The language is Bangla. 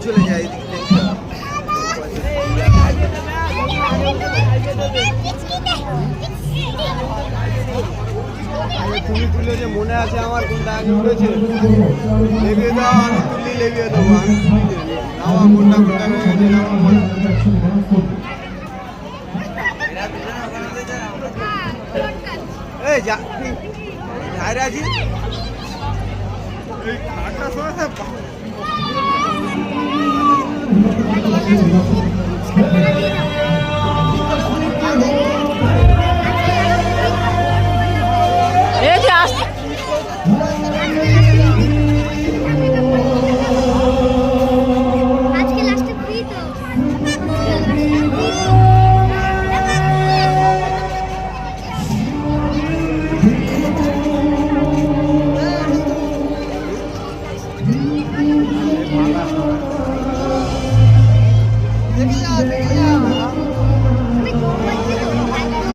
চলে যায় তুমি তুলে যে মনে আছে আমার কোনটা আগে উঠেছে লেবিয়ে দাও আমি তুলি লেবিয়ে দেবো আমি আমার কোনটা কোনটা হয়ে গেছে এই যা রাজি এই খাটা সময়